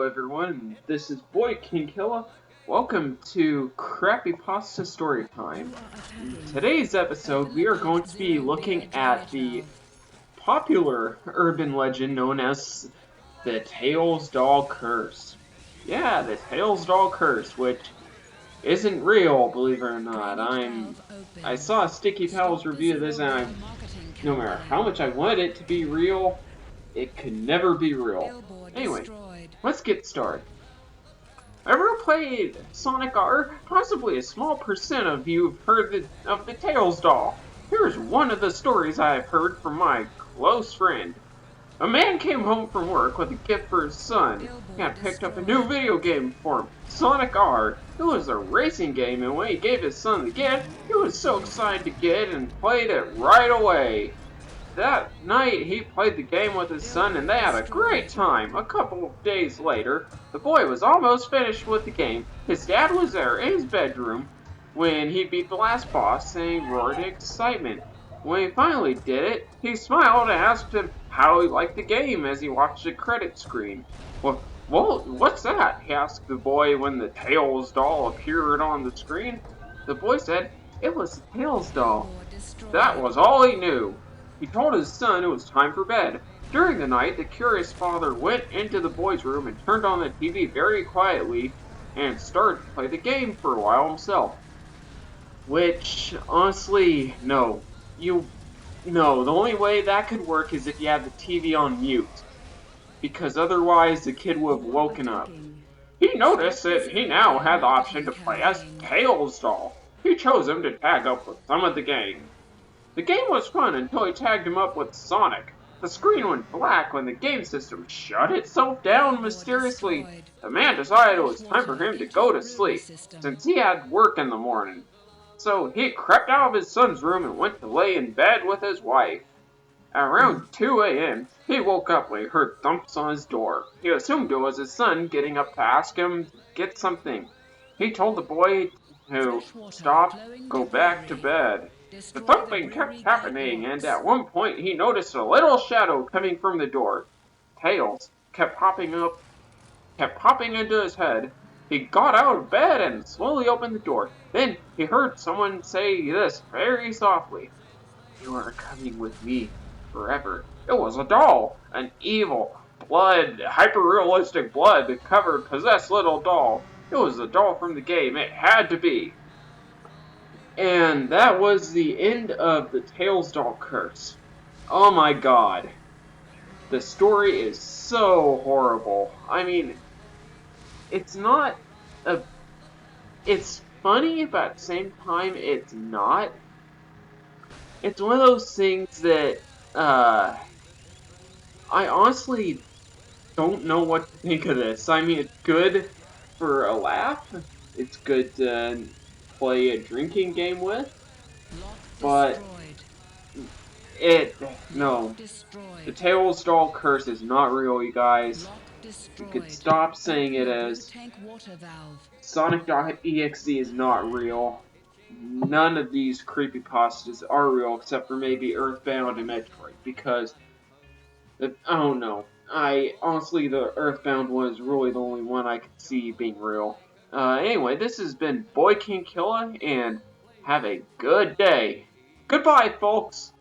everyone, this is Boy King Killa. Welcome to Crappypasta Storytime. In today's episode, we are going to be looking at the popular urban legend known as the Tails Doll Curse. Yeah, the Tails Doll Curse, which isn't real, believe it or not. I saw a Sticky Pals review of this, and no matter how much I wanted it to be real, it could never be real. Anyway, let's get started. Ever played Sonic R? Possibly a small percent of you have heard of the Tails doll. Here's one of the stories I have heard from my close friend. A man came home from work with a gift for his son. He had picked up a new video game for him, Sonic R. It was a racing game, and when he gave his son the gift, he was so excited to get it and played it right away. That night, he played the game with his son, and they had a great time. A couple of days later, the boy was almost finished with the game. His dad was there in his bedroom when he beat the last boss, and he roared in excitement. When he finally did it, he smiled and asked him how he liked the game as he watched the credit screen. Well, what's that? He asked the boy when the Tails doll appeared on the screen. The boy said it was the Tails doll. That was all he knew. He told his son it was time for bed. During the night, the curious father went into the boy's room and turned on the TV very quietly and started to play the game for a while himself. Which, honestly, no. No, the only way that could work is if you had the TV on mute. Because otherwise, the kid would have woken up. He noticed that he now had the option to play as Tails doll. He chose him to tag up with some of the gang. The game was fun until he tagged him up with Sonic. The screen went black when the game system shut itself down mysteriously. The man decided it was time for him to go to sleep, since he had work in the morning. So he crept out of his son's room and went to lay in bed with his wife. At around 2 a.m., he woke up when he heard thumps on his door. He assumed it was his son getting up to ask him to get something. He told the boy to stop, go back to bed. The thumping kept happening, and at one point he noticed a little shadow coming from the door. Tails kept popping into his head. He got out of bed and slowly opened the door. Then he heard someone say this very softly. You are coming with me forever. It was a doll, an evil, hyper-realistic blood-covered, possessed little doll. It was the doll from the game. It had to be. And that was the end of the Tails doll curse. Oh my god. The story is so horrible. I mean, it's not a... It's funny, but at the same time, it's not. It's one of those things that, I honestly don't know what to think of this. I mean, it's good for a laugh. It's good to play a drinking game with. But no. The Tails doll curse is not real, you guys. You could stop saying it as Sonic.exe is not real. None of these creepypastas are real except for maybe Earthbound and Metroid, because I don't know. Honestly, the Earthbound one is really the only one I could see being real. Anyway, this has been Boy King Killa, and have a good day. Goodbye, folks!